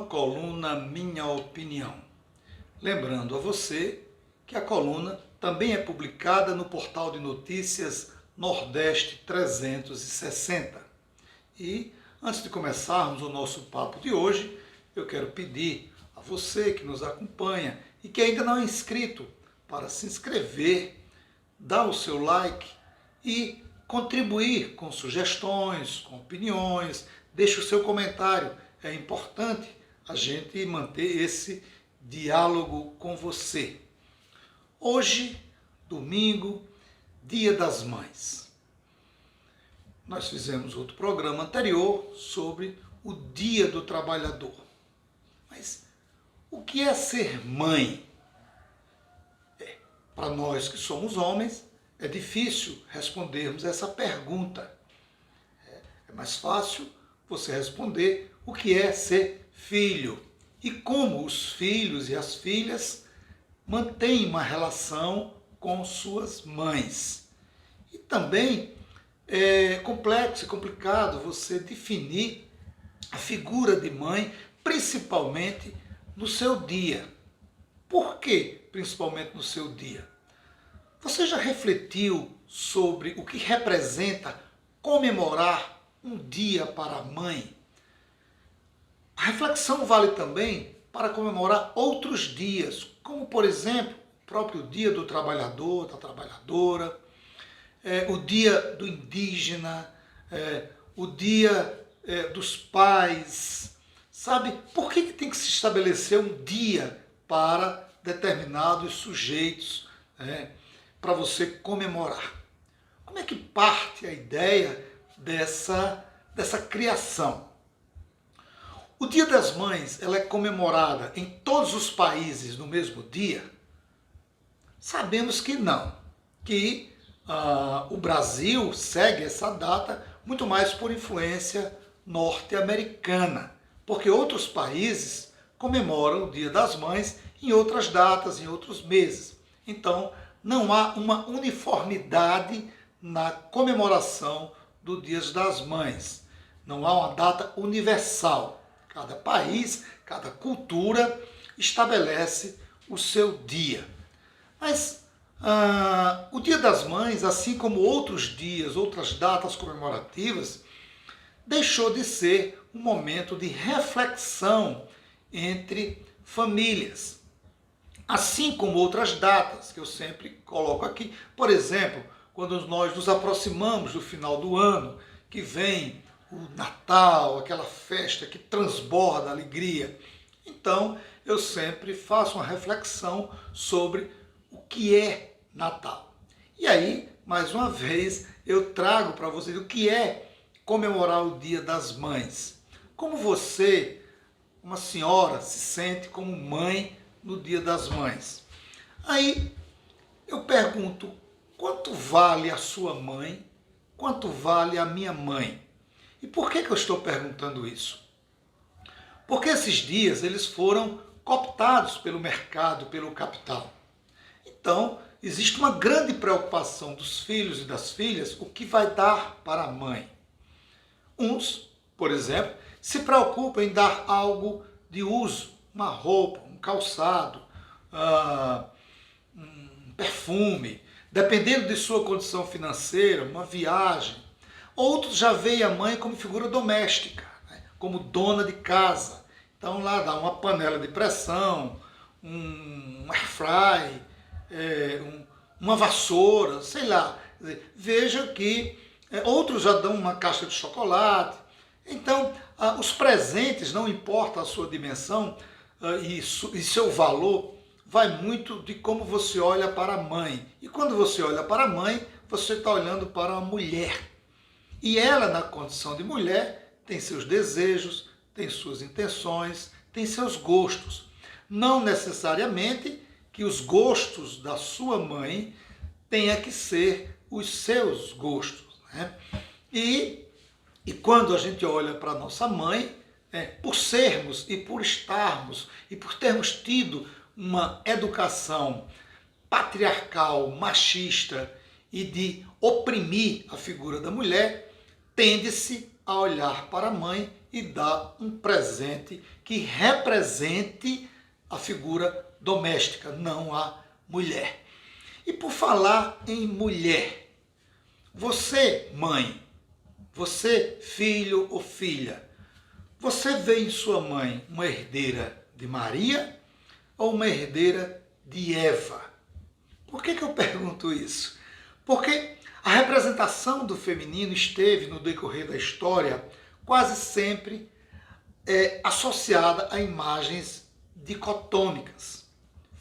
uma coluna Minha Opinião. Lembrando a você que a coluna também é publicada no portal de notícias Nordeste 360. E antes de começarmos o nosso papo de hoje, eu quero pedir a você que nos acompanha e que ainda não é inscrito para se inscrever, dar o seu like e contribuir com sugestões, com opiniões, deixe o seu comentário. É importante a gente manter esse diálogo com você. Hoje, domingo, Dia das Mães. Nós fizemos outro programa anterior sobre o Dia do Trabalhador. Mas o que é ser mãe? Para nós que somos homens, é difícil respondermos essa pergunta. É mais fácil você responder o que é ser filho e como os filhos e as filhas mantêm uma relação com suas mães. E também é complexo e complicado você definir a figura de mãe, principalmente no seu dia. Por que principalmente no seu dia? Você já refletiu sobre o que representa comemorar um dia para a mãe? A reflexão vale também para comemorar outros dias, como, por exemplo, o próprio Dia do Trabalhador, da Trabalhadora, o Dia do Indígena, o Dia dos Pais. Sabe, por que tem que se estabelecer um dia para determinados sujeitos, para você comemorar? Como é que parte a ideia dessa criação? O Dia das Mães, ela é comemorada em todos os países no mesmo dia? Sabemos que não, que o Brasil segue essa data muito mais por influência norte-americana, porque outros países comemoram o Dia das Mães em outras datas, em outros meses. Então, não há uma uniformidade na comemoração do Dia das Mães. Não há uma data universal. Cada país, cada cultura estabelece o seu dia. Mas o Dia das Mães, assim como outros dias, outras datas comemorativas, deixou de ser um momento de reflexão entre famílias. Assim como outras datas que eu sempre coloco aqui. Por exemplo, quando nós nos aproximamos do final do ano, que vem o Natal, aquela festa que transborda alegria. Então, eu sempre faço uma reflexão sobre o que é Natal. E aí, mais uma vez, eu trago para vocês o que é comemorar o Dia das Mães. Como você, uma senhora, se sente como mãe no Dia das Mães? Aí, eu pergunto, quanto vale a sua mãe? Quanto vale a minha mãe? E por que eu estou perguntando isso? Porque esses dias eles foram cooptados pelo mercado, pelo capital. Então, existe uma grande preocupação dos filhos e das filhas, o que vai dar para a mãe. Uns, por exemplo, se preocupam em dar algo de uso, uma roupa, um calçado, um perfume, dependendo de sua condição financeira, uma viagem. Outros já veem a mãe como figura doméstica, como dona de casa. Então lá dá uma panela de pressão, um airfry, uma vassoura, sei lá. Veja que outros já dão uma caixa de chocolate. Então os presentes, não importa a sua dimensão e seu valor, vai muito de como você olha para a mãe. E quando você olha para a mãe, você está olhando para a mulher. E ela, na condição de mulher, tem seus desejos, tem suas intenções, tem seus gostos. Não necessariamente que os gostos da sua mãe tenha que ser os seus gostos, né? E quando a gente olha para a nossa mãe, por sermos e por estarmos e por termos tido uma educação patriarcal, machista e de oprimir a figura da mulher, tende-se a olhar para a mãe e dar um presente que represente a figura doméstica, não a mulher. E por falar em mulher, você, mãe, você, filho ou filha, você vê em sua mãe uma herdeira de Maria ou uma herdeira de Eva? Por que eu pergunto isso? Porque a representação do feminino esteve, no decorrer da história, quase sempre associada a imagens dicotômicas.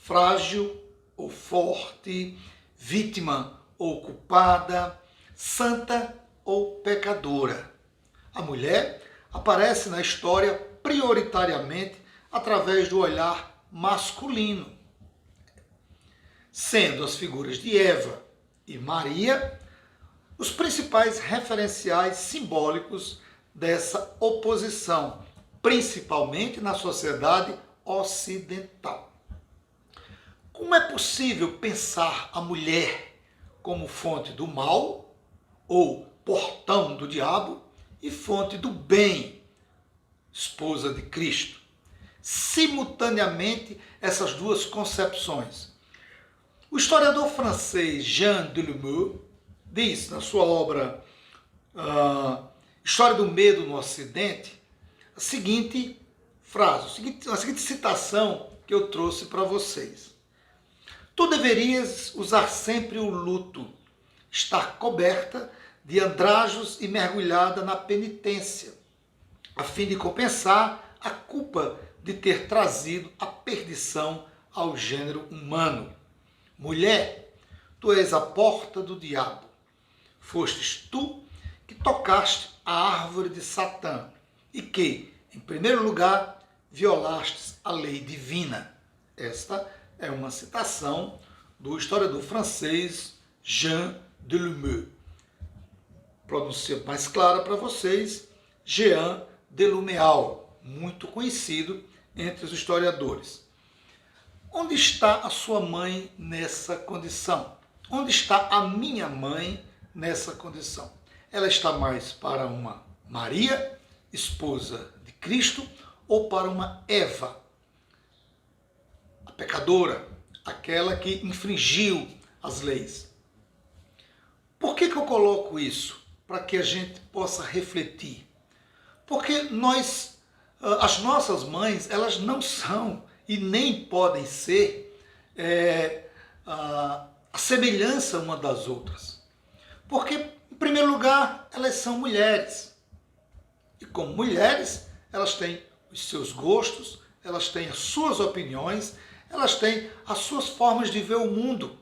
Frágil ou forte, vítima ou culpada, santa ou pecadora. A mulher aparece na história prioritariamente através do olhar masculino, sendo as figuras de Eva e Maria os principais referenciais simbólicos dessa oposição, principalmente na sociedade ocidental. Como é possível pensar a mulher como fonte do mal, ou portão do diabo, e fonte do bem, esposa de Cristo? Simultaneamente, essas duas concepções. O historiador francês Jean Delumeau diz na sua obra História do Medo no Ocidente a seguinte frase, a seguinte citação que eu trouxe para vocês. Tu deverias usar sempre o luto, estar coberta de andrajos e mergulhada na penitência, a fim de compensar a culpa de ter trazido a perdição ao gênero humano. Mulher, tu és a porta do diabo. Fostes tu que tocaste a árvore de Satã e que, em primeiro lugar, violastes a lei divina. Esta é uma citação do historiador francês Jean Delumeau. Pronúncia mais clara para vocês, Jean Delumeau, muito conhecido entre os historiadores. Onde está a sua mãe nessa condição? Onde está a minha mãe nessa condição? Ela está mais para uma Maria, esposa de Cristo, ou para uma Eva, a pecadora, aquela que infringiu as leis? Por que eu coloco isso? Para que a gente possa refletir. Porque as nossas mães, elas não são e nem podem ser a semelhança uma das outras. Porque, em primeiro lugar, elas são mulheres. E como mulheres, elas têm os seus gostos, elas têm as suas opiniões, elas têm as suas formas de ver o mundo.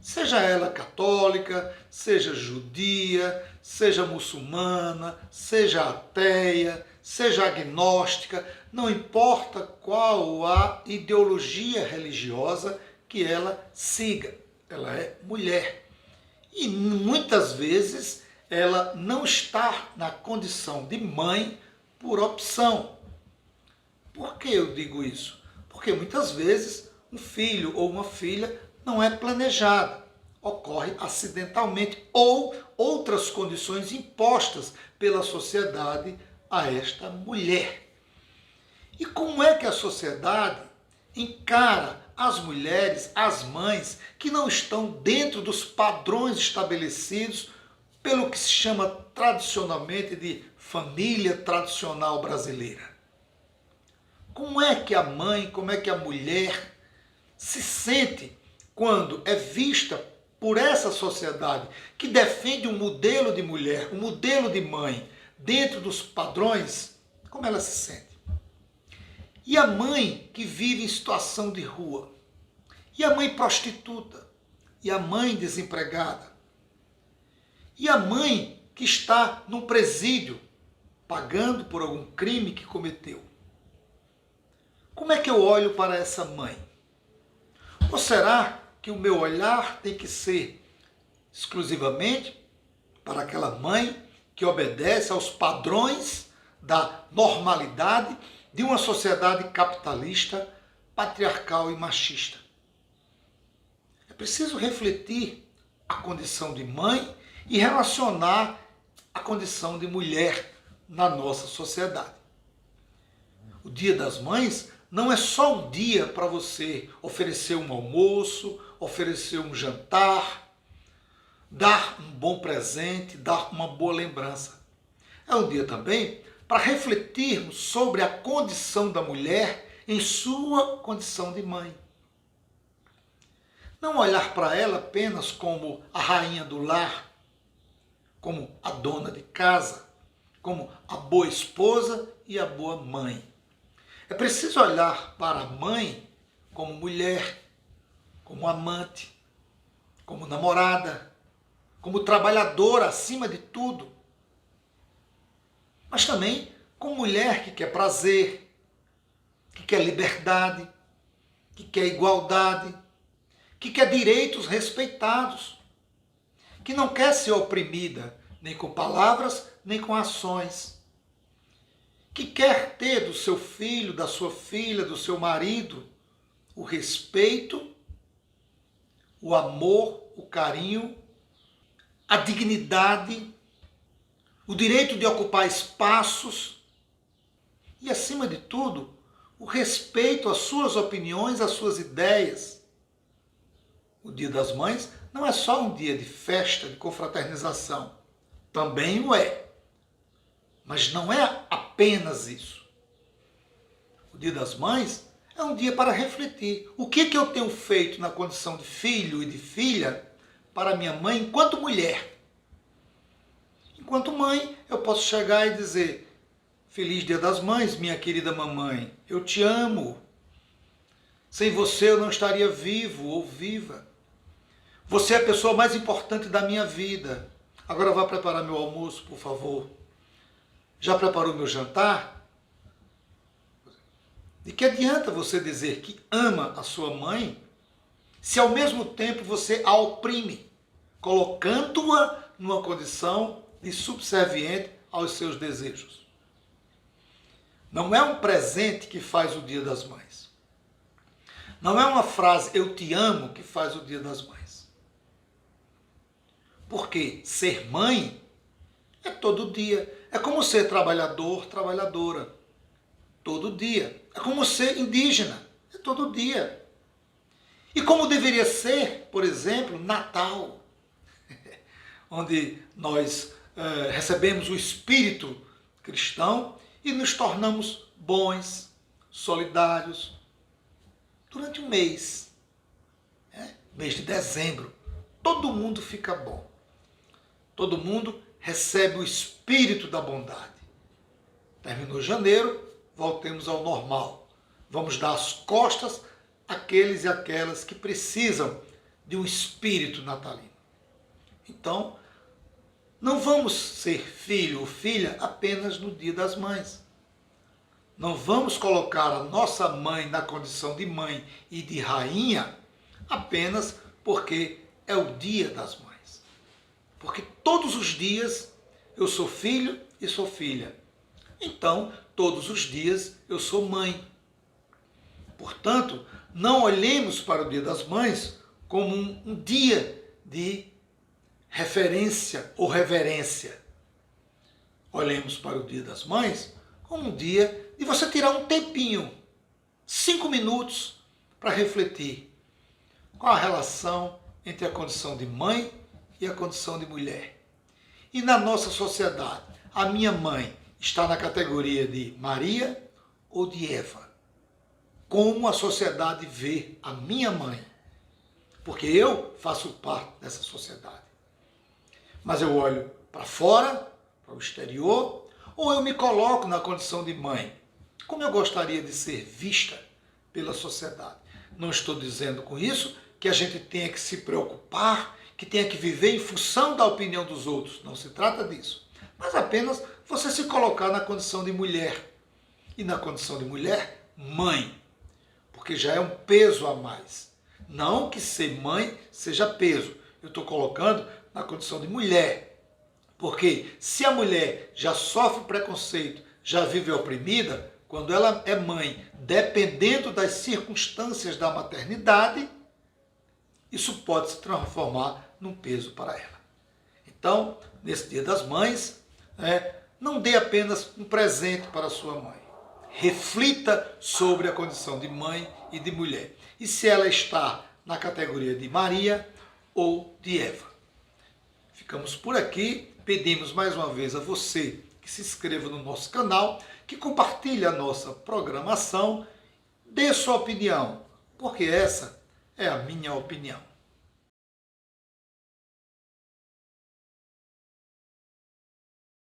Seja ela católica, seja judia, seja muçulmana, seja ateia, seja agnóstica, não importa qual a ideologia religiosa que ela siga, ela é mulher. E muitas vezes ela não está na condição de mãe por opção. Por que eu digo isso? Porque muitas vezes um filho ou uma filha não é planejada, ocorre acidentalmente ou outras condições impostas pela sociedade a esta mulher. E como é que a sociedade encara as mulheres, as mães, que não estão dentro dos padrões estabelecidos pelo que se chama tradicionalmente de família tradicional brasileira? Como é que a mãe, como é que a mulher se sente quando é vista por essa sociedade que defende um modelo de mulher, um modelo de mãe, dentro dos padrões? Como ela se sente? E a mãe que vive em situação de rua? E a mãe prostituta? E a mãe desempregada? E a mãe que está num presídio, pagando por algum crime que cometeu? Como é que eu olho para essa mãe? Ou será que o meu olhar tem que ser exclusivamente para aquela mãe que obedece aos padrões da normalidade de uma sociedade capitalista, patriarcal e machista? É preciso refletir a condição de mãe e relacionar a condição de mulher na nossa sociedade. O Dia das Mães não é só um dia para você oferecer um almoço, oferecer um jantar, dar um bom presente, dar uma boa lembrança. É um dia também para refletirmos sobre a condição da mulher em sua condição de mãe. Não olhar para ela apenas como a rainha do lar, como a dona de casa, como a boa esposa e a boa mãe. É preciso olhar para a mãe como mulher, como amante, como namorada, como trabalhadora acima de tudo. Mas também como mulher que quer prazer, que quer liberdade, que quer igualdade, que quer direitos respeitados, que não quer ser oprimida nem com palavras, nem com ações, que quer ter do seu filho, da sua filha, do seu marido, o respeito, o amor, o carinho, a dignidade, o direito de ocupar espaços e, acima de tudo, o respeito às suas opiniões, às suas ideias. O Dia das Mães não é só um dia de festa, de confraternização. Também o é. Mas não é apenas isso. O Dia das Mães é um dia para refletir. O que eu tenho feito na condição de filho e de filha para minha mãe enquanto mulher? Enquanto mãe, eu posso chegar e dizer: Feliz Dia das Mães, minha querida mamãe. Eu te amo. Sem você eu não estaria vivo ou viva. Você é a pessoa mais importante da minha vida. Agora vá preparar meu almoço, por favor. Já preparou meu jantar? De que adianta você dizer que ama a sua mãe se ao mesmo tempo você a oprime, colocando-a numa condição de subserviente aos seus desejos? Não é um presente que faz o Dia das Mães. Não é uma frase "eu te amo" que faz o Dia das Mães. Porque ser mãe é todo dia. É como ser trabalhador, trabalhadora. Todo dia. É como ser indígena. É todo dia. E como deveria ser, por exemplo, Natal, onde nós recebemos o espírito cristão e nos tornamos bons, solidários, durante um mês. Mês de dezembro. Todo mundo fica bom. Todo mundo recebe o espírito da bondade. Terminou janeiro, voltemos ao normal. Vamos dar as costas àqueles e àquelas que precisam de um espírito natalino. Então, não vamos ser filho ou filha apenas no Dia das Mães. Não vamos colocar a nossa mãe na condição de mãe e de rainha apenas porque é o Dia das Mães. Porque todos os dias eu sou filho e sou filha. Então, todos os dias eu sou mãe. Portanto, não olhemos para o Dia das Mães como um dia de referência ou reverência. Olhemos para o Dia das Mães como um dia de você tirar um tempinho, 5 minutos, para refletir qual a relação entre a condição de mãe e a condição de mulher. E na nossa sociedade, a minha mãe está na categoria de Maria ou de Eva? Como a sociedade vê a minha mãe? Porque eu faço parte dessa sociedade. Mas eu olho para fora, para o exterior, ou eu me coloco na condição de mãe? Como eu gostaria de ser vista pela sociedade? Não estou dizendo com isso que a gente tenha que se preocupar, que tenha que viver em função da opinião dos outros. Não se trata disso. Mas apenas você se colocar na condição de mulher. E na condição de mulher, mãe. Porque já é um peso a mais. Não que ser mãe seja peso. Eu estou colocando na condição de mulher. Porque se a mulher já sofre preconceito, já vive oprimida, quando ela é mãe, dependendo das circunstâncias da maternidade, isso pode se transformar num peso para ela. Então, nesse Dia das Mães, não dê apenas um presente para a sua mãe. reflita sobre a condição de mãe e de mulher. E se ela está na categoria de Maria ou de Eva. Ficamos por aqui. Pedimos mais uma vez a você que se inscreva no nosso canal, que compartilhe a nossa programação, dê sua opinião, porque essa é a minha opinião.